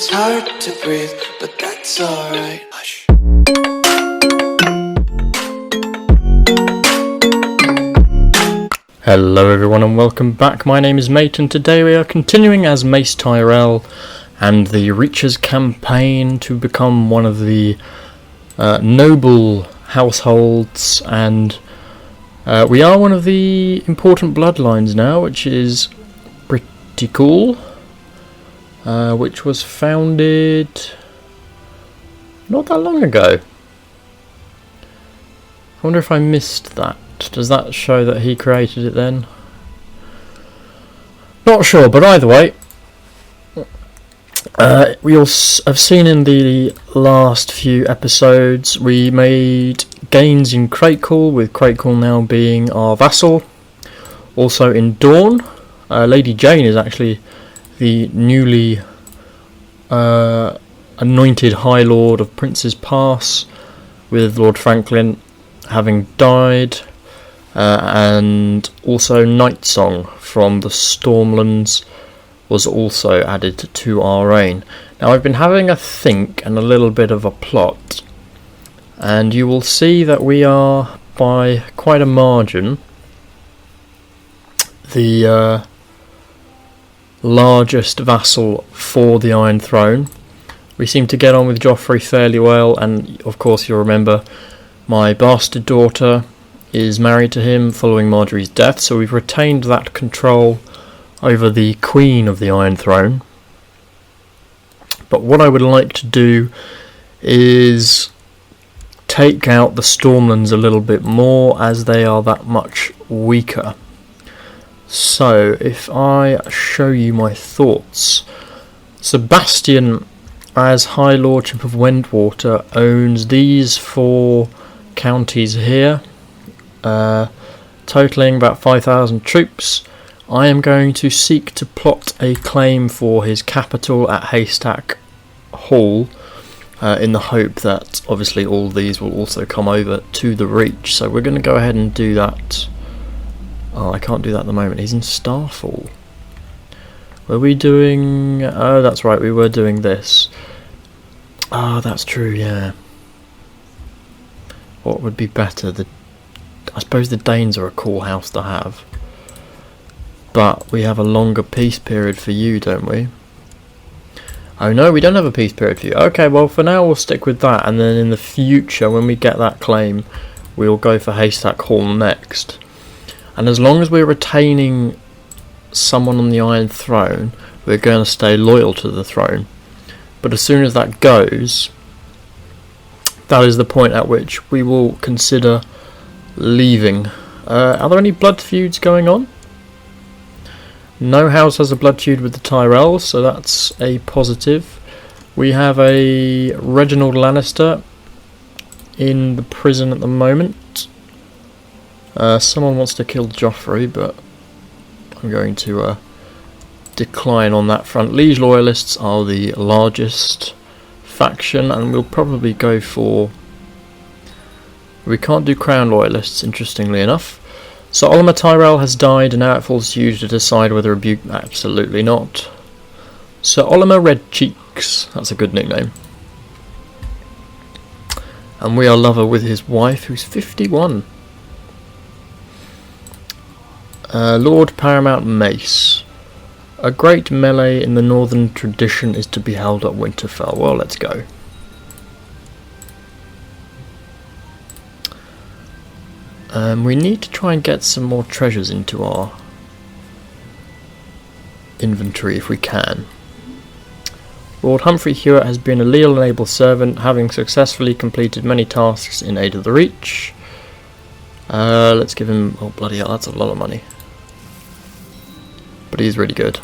It's hard to breathe, but that's alright. Hush. Hello everyone and welcome back. My name is M.A.T.E and today we are continuing as Mace Tyrell and the Reacher's campaign to become one of the noble households, and we are one of the important bloodlines now, which is pretty cool. Which was founded not that long ago. I wonder if I missed that. Does that show that he created it then? Not sure, but either way, we also have seen in the last few episodes we made gains in Cratecool, with Cratecool now being our vassal. Also in Dawn, Lady Jane is actually the newly anointed High Lord of Prince's Pass, with Lord Franklin having died, and also Night Song from the Stormlands was also added to our reign. Now I've been having a think and a little bit of a plot, and you will see that we are by quite a margin the largest vassal for the Iron Throne. We seem to get on with Joffrey fairly well, and of course you'll remember my bastard daughter is married to him following Marjorie's death, so we've retained that control over the Queen of the Iron Throne. But what I would like to do is take out the Stormlands a little bit more, as they are that much weaker. So, if I show you my thoughts, Sebastian, as High Lordship of Wentwater, owns these 4 counties here, totaling about 5,000 troops. I am going to seek to plot a claim for his capital at Haystack Hall, in the hope that obviously all these will also come over to the Reach. So we're going to go ahead and do that. Oh, I can't do that at the moment. He's in Starfall. Were we doing... Oh, that's right, we were doing this. Oh, that's true, yeah. What would be better? I suppose the Danes are a cool house to have. But we have a longer peace period for you, don't we? Oh no, we don't have a peace period for you. Okay, well for now we'll stick with that, and then in the future, when we get that claim, we'll go for Haystack Hall next. And as long as we're retaining someone on the Iron Throne, we're going to stay loyal to the throne. But as soon as that goes, that is the point at which we will consider leaving. Are there any blood feuds going on? No house has a blood feud with the Tyrells, so that's a positive. We have a Reginald Lannister in the prison at the moment. Someone wants to kill Joffrey, but I'm going to decline on that front. Liege Loyalists are the largest faction, and we'll probably go for... We can't do Crown Loyalists, interestingly enough. So Olymer Tyrell has died, and now it falls to you to decide whether a rebuke... Absolutely not. So Olymer Red Cheeks, that's a good nickname. And we are lover with his wife, who's 51. Lord Paramount Mace. A great melee in the northern tradition is to be held at Winterfell. Well, let's go. We need to try and get some more treasures into our inventory if we can. Lord Humphrey Hewitt has been a leal and able servant, having successfully completed many tasks in aid of the Reach. Let's give him... Oh, bloody hell, that's a lot of money. But he's really good.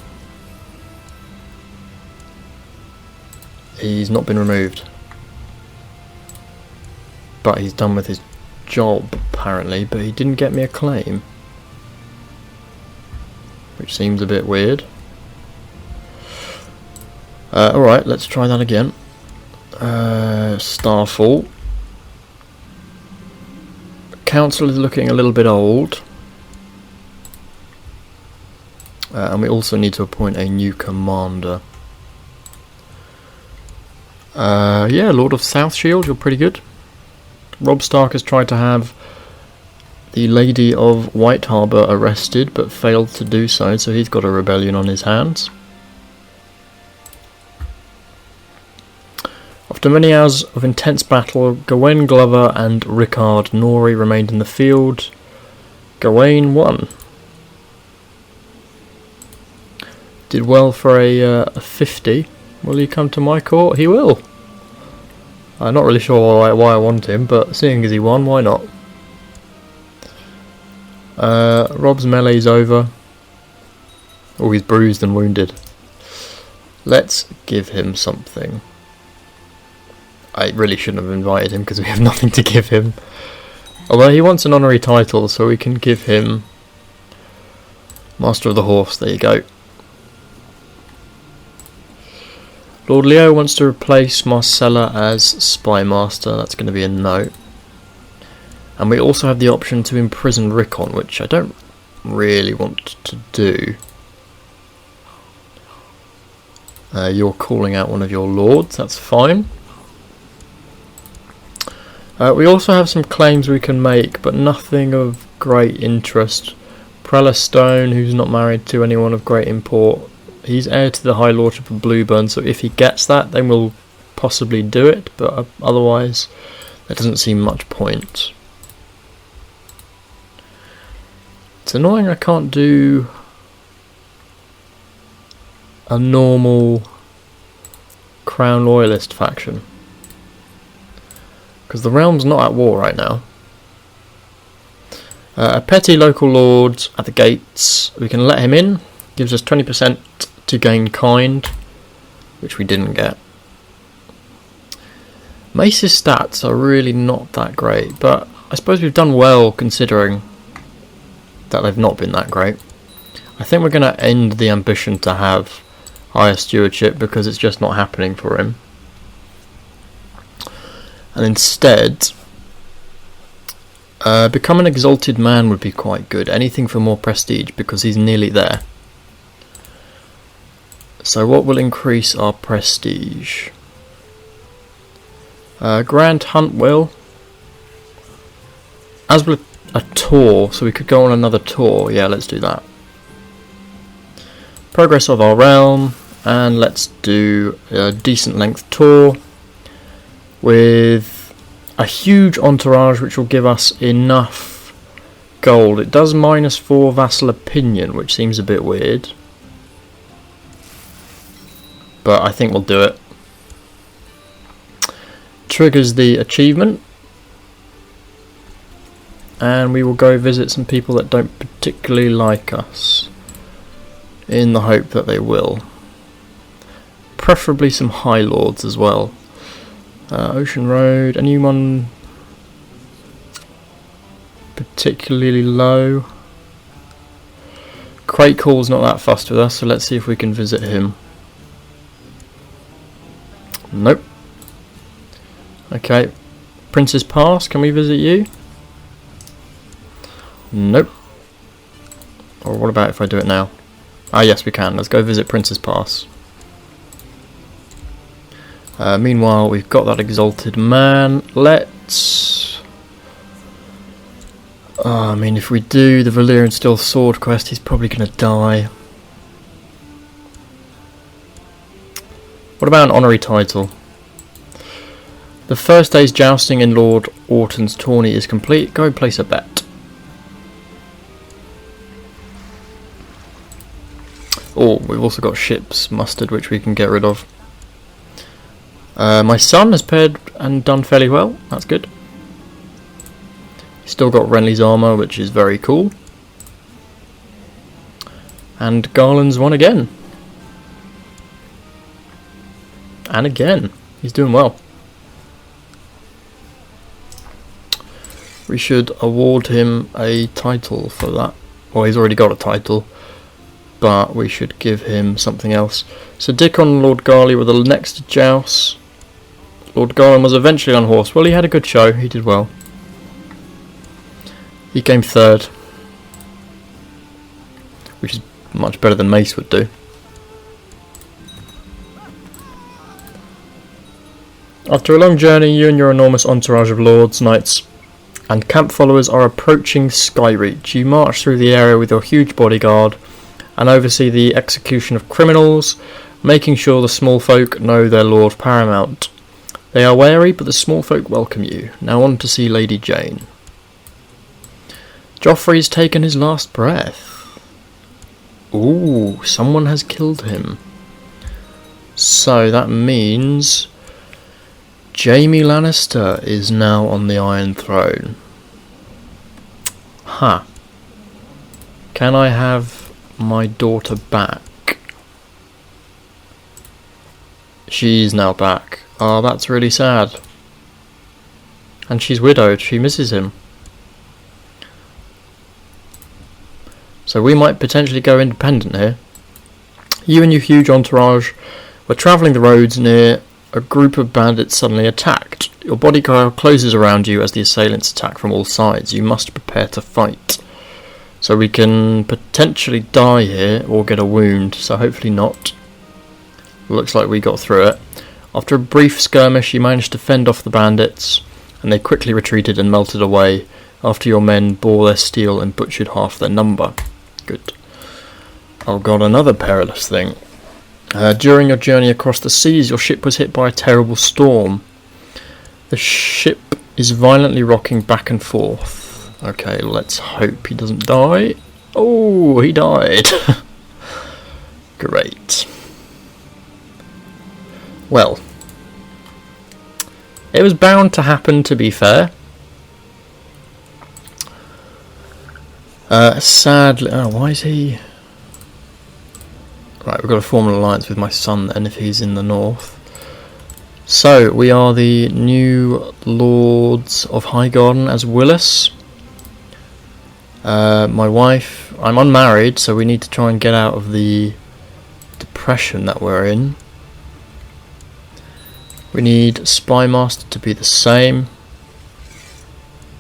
He's not been removed. But he's done with his job, apparently. But he didn't get me a claim, which seems a bit weird. Alright, let's try that again. Starfall. Council is looking a little bit old. And we also need to appoint a new commander. Yeah, Lord of South Shield, you're pretty good. Robb Stark has tried to have the Lady of White Harbour arrested, but failed to do so, so he's got a rebellion on his hands. After many hours of intense battle, Gawain Glover and Rickard Nori remained in the field. Gawain won. Did well for a 50. Will he come to my court? He will. I'm not really sure why I want him, but seeing as he won, why not? Robb's melee's over. Oh, he's bruised and wounded. Let's give him something. I really shouldn't have invited him because we have nothing to give him. Although he wants an honorary title, so we can give him Master of the Horse. There you go. Lord Leo wants to replace Marcella as Spy Master. That's going to be a no. And we also have the option to imprison Rickon, which I don't really want to do. You're calling out one of your lords, that's fine. We also have some claims we can make, but nothing of great interest. Prella Stone, who's not married to anyone of great import, he's heir to the High Lordship of Blueburn, so if he gets that, then we'll possibly do it, but otherwise there doesn't seem much point. It's annoying I can't do a normal Crown Loyalist faction, because the realm's not at war right now. A petty local lord at the gates, we can let him in, gives us 20% to gain kind, which we didn't get. Mace's stats are really not that great, but I suppose we've done well considering that they've not been that great. I think we're going to end the ambition to have higher stewardship because it's just not happening for him. And instead, become an exalted man would be quite good. Anything for more prestige because he's nearly there. So what will increase our prestige? Grand Hunt will. As will a tour, so we could go on another tour. Yeah, let's do that. Progress of our realm, and let's do a decent length tour with a huge entourage which will give us enough gold. It does -4 vassal opinion, which seems a bit weird, but I think we'll do it. Triggers the achievement, and we will go visit some people that don't particularly like us, in the hope that they will. Preferably some High Lords as well. Ocean Road, anyone particularly low? Crate Call's not that fussed with us, so let's see if we can visit him. Nope. Okay. Princess Pass, can we visit you? Nope. Or what about if I do it now? Ah, yes, we can. Let's go visit Princess Pass. Meanwhile, we've got that exalted man. Let's... I mean, if we do the Valyrian Steel Sword quest, he's probably going to die. What about an honorary title? The first day's jousting in Lord Orton's tourney is complete. Go and place a bet. Oh, we've also got ships mustered, which we can get rid of. My son has paired and done fairly well. That's good. He's still got Renly's armour, which is very cool. And Garland's won again. And again. He's doing well. We should award him a title for that. Well, he's already got a title, but we should give him something else. So Dickon and Lord Garley were the next joust. Lord Garland was eventually unhorsed. Well, he had a good show. He did well. He came third, which is much better than Mace would do. After a long journey, you and your enormous entourage of lords, knights, and camp followers are approaching Skyreach. You march through the area with your huge bodyguard and oversee the execution of criminals, making sure the small folk know their lord paramount. They are wary, but the small folk welcome you. Now on to see Lady Jane. Joffrey's taken his last breath. Ooh, someone has killed him. So that means Jaime Lannister is now on the Iron Throne. Huh. Can I have my daughter back? She's now back. Oh, that's really sad. And she's widowed. She misses him. So we might potentially go independent here. You and your huge entourage were travelling the roads near a group of bandits suddenly attacked. Your bodyguard closes around you as the assailants attack from all sides. You must prepare to fight. So we can potentially die here or get a wound, so hopefully not. Looks like we got through it. After a brief skirmish, you managed to fend off the bandits, and they quickly retreated and melted away after your men bore their steel and butchered half their number. Good. Oh god, another perilous thing. During your journey across the seas, your ship was hit by a terrible storm. The ship is violently rocking back and forth. Okay, let's hope he doesn't die. Oh, he died. Great. Well, it was bound to happen, to be fair. Sadly... Oh, why is he... Right, we've got to form an alliance with my son then, if he's in the north. So, we are the new Lords of Highgarden as Willis. My wife... I'm unmarried, so we need to try and get out of the depression that we're in. We need Spy Master to be the same.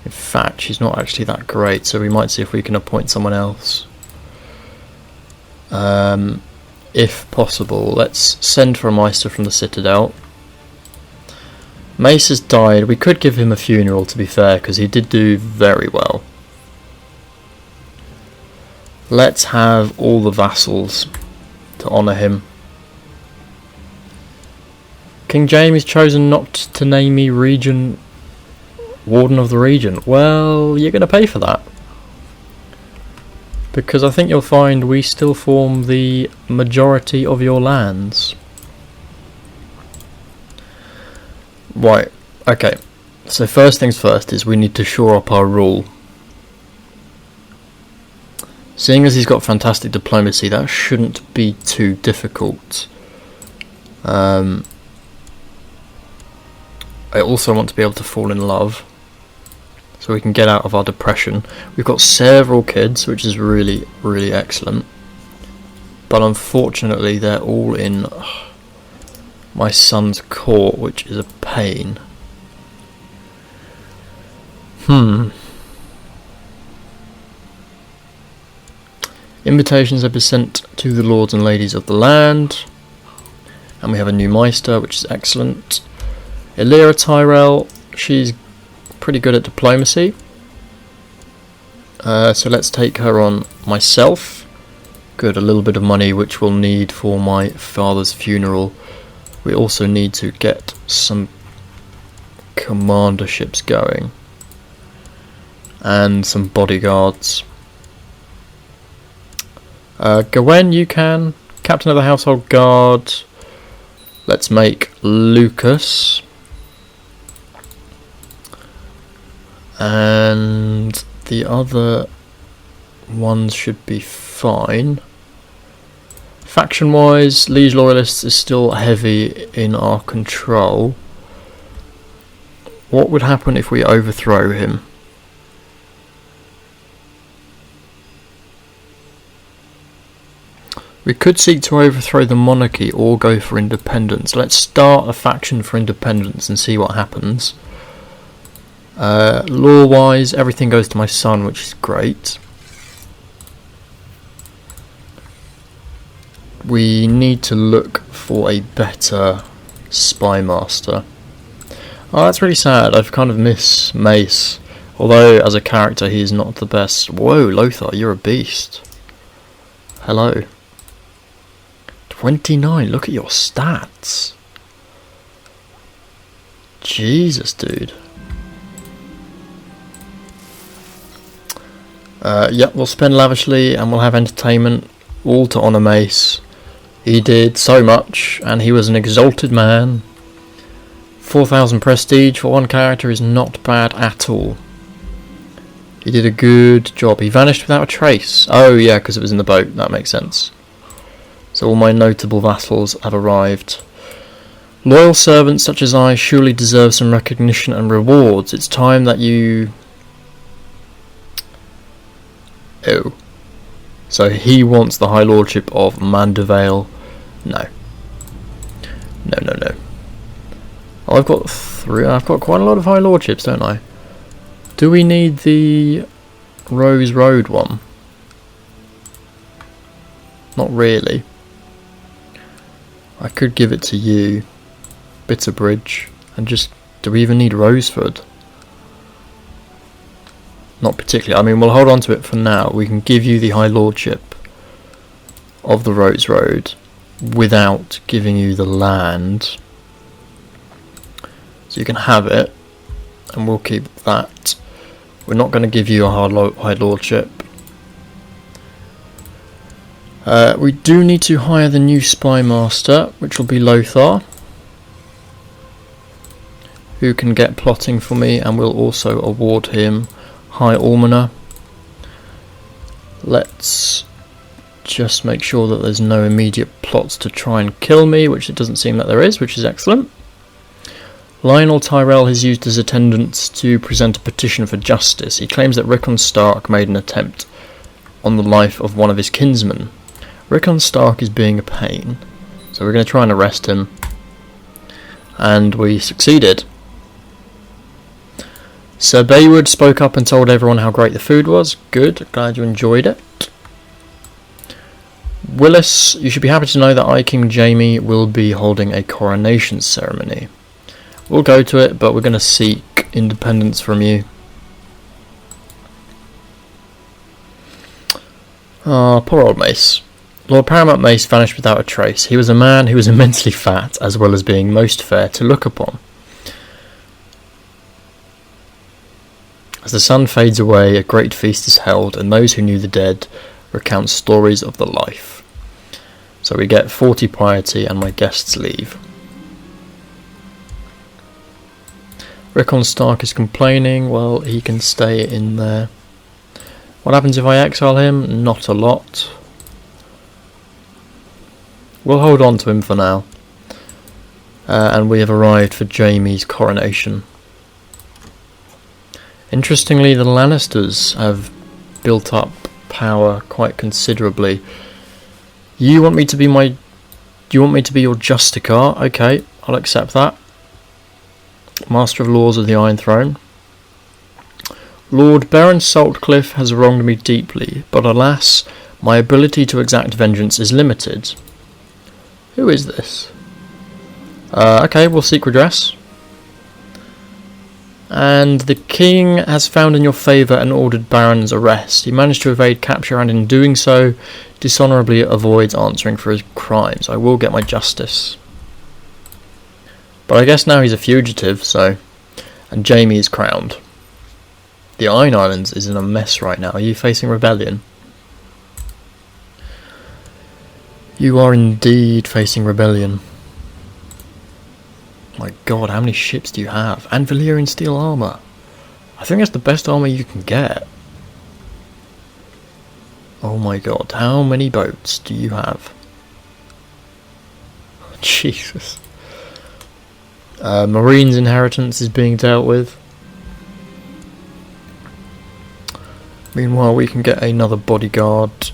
In fact, she's not actually that great, so we might see if we can appoint someone else. If possible, let's send for a Meister from the Citadel. Mace has died. We could give him a funeral, to be fair, because he did do very well. Let's have all the vassals to honour him. King James chosen not to name me Warden of the Region. Well, you're going to pay for that. Because I think you'll find we still form the majority of your lands. Right, okay. So first things first is we need to shore up our rule. Seeing as he's got fantastic diplomacy, that shouldn't be too difficult. I also want to be able to fall in love, so we can get out of our depression. We've got several kids, which is really, really excellent. But unfortunately, they're all in my son's court, which is a pain. Invitations have been sent to the lords and ladies of the land. And we have a new Meister, which is excellent. Elira Tyrell, she's pretty good at diplomacy. So let's take her on myself. Good, a little bit of money which we'll need for my father's funeral. We also need to get some commanderships going. And some bodyguards. Gawain, you can. Captain of the Household Guard. Let's make Lucas. And the other ones should be fine. Faction wise, Liege Loyalists is still heavy in our control. What would happen if we overthrow him? We could seek to overthrow the monarchy or go for independence. Let's start a faction for independence and see what happens. Law wise, everything goes to my son, which is great. We need to look for a better spy master. Oh, that's really sad. I've kind of miss Mace. Although, as a character, he is not the best. Whoa, Lothar, you're a beast. Hello. 29, look at your stats. Jesus, dude. Yep, we'll spend lavishly and we'll have entertainment, all to honour Mace. He did so much, and he was an exalted man. 4,000 prestige for one character is not bad at all. He did a good job. He vanished without a trace. Oh yeah, because it was in the boat. That makes sense. So all my notable vassals have arrived. Loyal servants such as I surely deserve some recognition and rewards. It's time that you... Oh. So he wants the High Lordship of Mandevale. No. No. Oh, I've got 3. I've got quite a lot of High Lordships, don't I? Do we need the Rose Road one? Not really. I could give it to you, Bitterbridge, and just... Do we even need Roseford? Not particularly. I mean, we'll hold on to it for now. We can give you the High Lordship of the Rose Road without giving you the land. So you can have it, and we'll keep that. We're not going to give you a High Lordship. We do need to hire the new Spy Master, which will be Lothar, who can get plotting for me, and we'll also award him High Almoner. Let's just make sure that there's no immediate plots to try and kill me, which it doesn't seem that there is, which is excellent. Lionel Tyrell has used his attendants to present a petition for justice. He claims that Rickon Stark made an attempt on the life of one of his kinsmen. Rickon Stark is being a pain, so we're going to try and arrest him. And we succeeded. Sir Baywood spoke up and told everyone how great the food was. Good, glad you enjoyed it. Willis, you should be happy to know that I, King Jaime, will be holding a coronation ceremony. We'll go to it, but we're going to seek independence from you. Ah, poor old Mace. Lord Paramount Mace vanished without a trace. He was a man who was immensely fat, as well as being most fair to look upon. As the sun fades away, a great feast is held, and those who knew the dead recount stories of the life. So we get 40 piety, and my guests leave. Rickon Stark is complaining. Well, he can stay in there. What happens if I exile him? Not a lot. We'll hold on to him for now. And we have arrived for Jaime's coronation. Interestingly, the Lannisters have built up power quite considerably. You want me to be my... Do you want me to be your Justicar? Okay, I'll accept that. Master of Laws of the Iron Throne. Lord Baron Saltcliffe has wronged me deeply, but alas, my ability to exact vengeance is limited. Who is this? Okay, we'll seek redress. And the king has found in your favour and ordered Baron's arrest. He managed to evade capture and in doing so, dishonourably avoids answering for his crimes. I will get my justice. But I guess now he's a fugitive, so... And Jaime is crowned. The Iron Islands is in a mess right now. Are you facing rebellion? You are indeed facing rebellion. My god, how many ships do you have? And Valyrian steel armour. I think that's the best armour you can get. Oh my god, how many boats do you have? Jesus. Marine's inheritance is being dealt with. Meanwhile, we can get another bodyguard,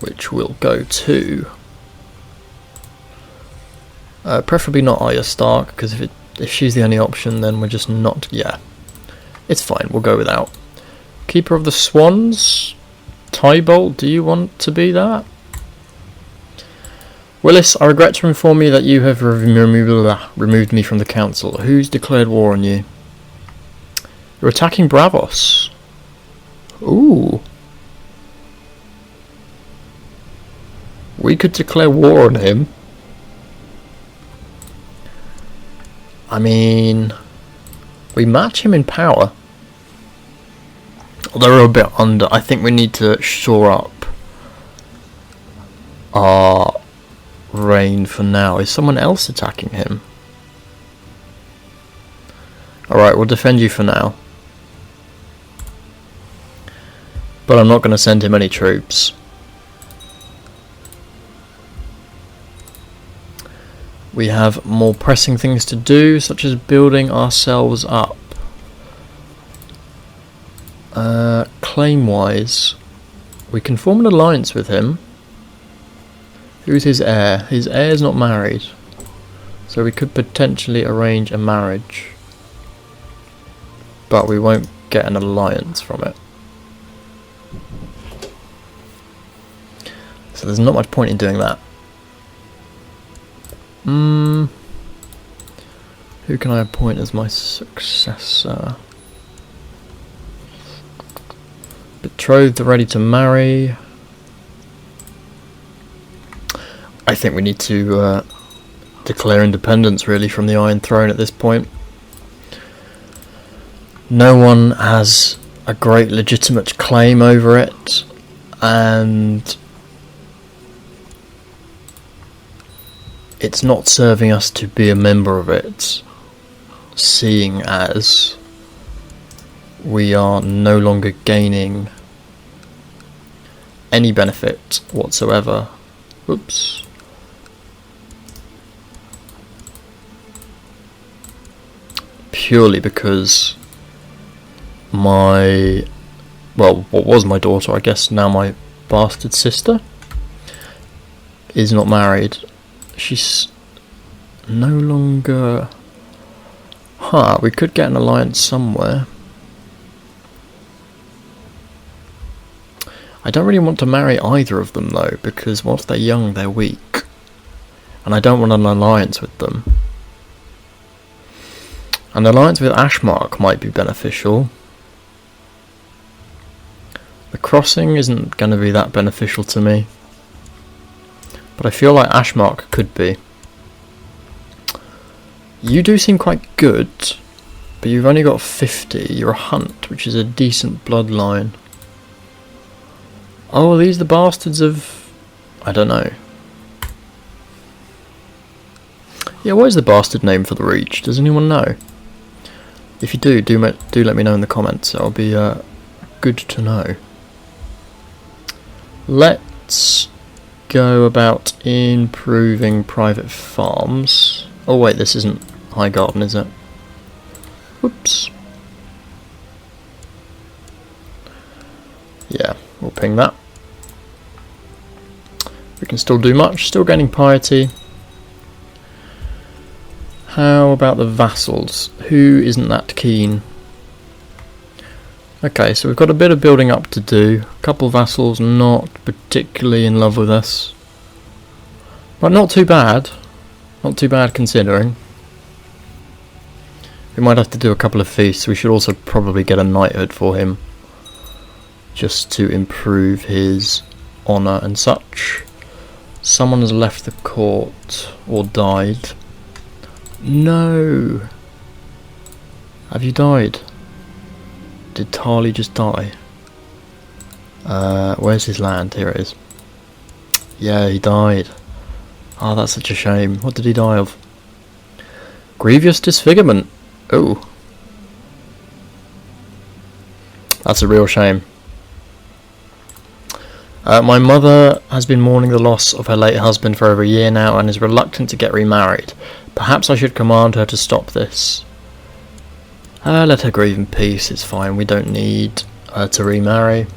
which will go to... preferably not Arya Stark, because if she's the only option, then we're just not... Yeah, it's fine, we'll go without. Keeper of the Swans, Tybalt, do you want to be that? Willis, I regret to inform you that you have removed me from the council. Who's declared war on you? You're attacking Bravos. Ooh. We could declare war on him. I mean, we match him in power. Although we're a bit under. I think we need to shore up our reign for now. Is someone else attacking him? Alright, we'll defend you for now. But I'm not going to send him any troops. We have more pressing things to do, such as building ourselves up. Claim-wise, we can form an alliance with him. Who's his heir? His heir's not married, so we could potentially arrange a marriage. But we won't get an alliance from it. So there's not much point in doing that. Who can I appoint as my successor? Betrothed, ready to marry. I think we need to declare independence really from the Iron Throne at this point. No one has a great legitimate claim over it, and it's not serving us to be a member of it, seeing as we are no longer gaining any benefit whatsoever. Oops. Purely because my, well, what was my daughter, I guess now my bastard sister, is not married. She's no longer... we could get an alliance somewhere. I don't really want to marry either of them though, because whilst they're young, they're weak. And I don't want an alliance with them. An alliance with Ashmark might be beneficial. The crossing isn't going to be that beneficial to me. But I feel like Ashmark could be. You do seem quite good, but you've only got 50. You're a hunt, which is a decent bloodline. Oh, are these the bastards of... I don't know. Yeah, what is the bastard name for the Reach? Does anyone know? If you do let me know in the comments. It'll be good to know. Let's go about improving private farms. Oh wait, this isn't High Garden, is it? Whoops. Yeah, we'll ping that. We can still do much, still gaining piety. How about the vassals? Who isn't that keen? Okay, so we've got a bit of building up to do. A couple of vassals not particularly in love with us. But not too bad. Not too bad considering. We might have to do a couple of feasts. We should also probably get a knighthood for him, just to improve his honour and such. Someone has left the court or died. No! Have you died? Did Tarley just die? Where's his land? Here it is. Yeah, he died. Oh, that's such a shame. What did he die of? Grievous disfigurement. Oh. That's a real shame. My mother has been mourning the loss of her late husband for over a year now and is reluctant to get remarried. Perhaps I should command her to stop this. Let her grieve in peace, it's fine. We don't need her to remarry.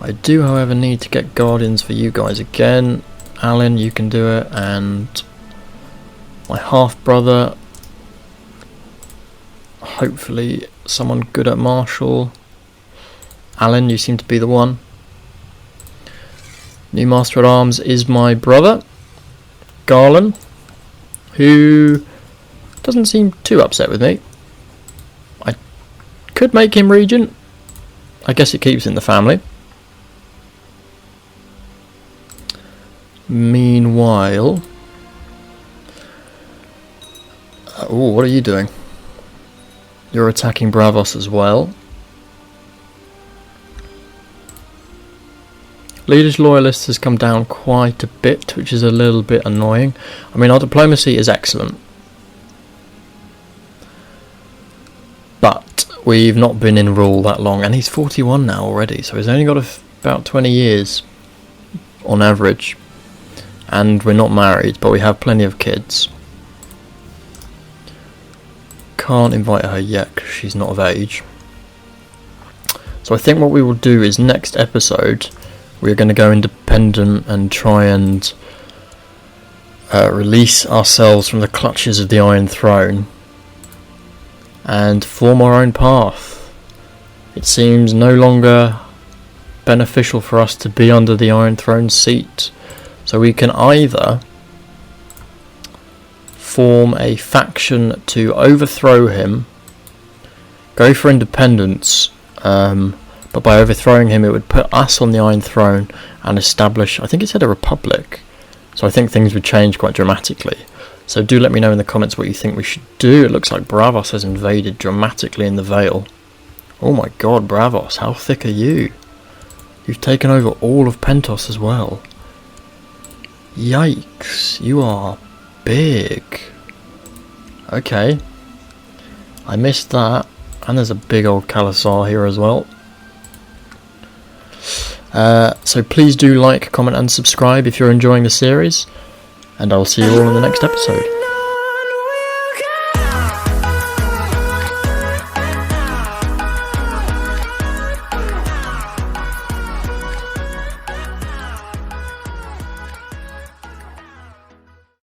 I do, however, need to get guardians for you guys again. Alan, you can do it, and my half-brother. Hopefully someone good at martial. Alan, you seem to be the one. New Master at Arms is my brother, Garland, who doesn't seem too upset with me. I could make him regent. I guess it keeps in the family. Meanwhile... oh, what are you doing? You're attacking Bravos as well. Leaders Loyalists has come down quite a bit, which is a little bit annoying. I mean, our diplomacy is excellent. But we've not been in rule that long, and he's 41 now already, so he's only got about 20 years on average. And we're not married, but we have plenty of kids. Can't invite her yet because she's not of age. So I think what we will do is next episode we're going to go independent and try and release ourselves from the clutches of the Iron Throne and form our own path. It seems no longer beneficial for us to be under the Iron Throne seat, so we can either form a faction to overthrow him, go for independence, but by overthrowing him it would put us on the Iron Throne and establish, I think it said, a republic, so I think things would change quite dramatically. So do let me know in the comments what you think we should do. It looks like Bravos has invaded dramatically in the Vale. Oh my god, Bravos, how thick are you? You've taken over all of Pentos as well. Yikes, you are big. Okay, I missed that. And there's a big old Khalasar here as well. So please do like, comment and subscribe if you're enjoying the series, and I'll see you all in the next episode.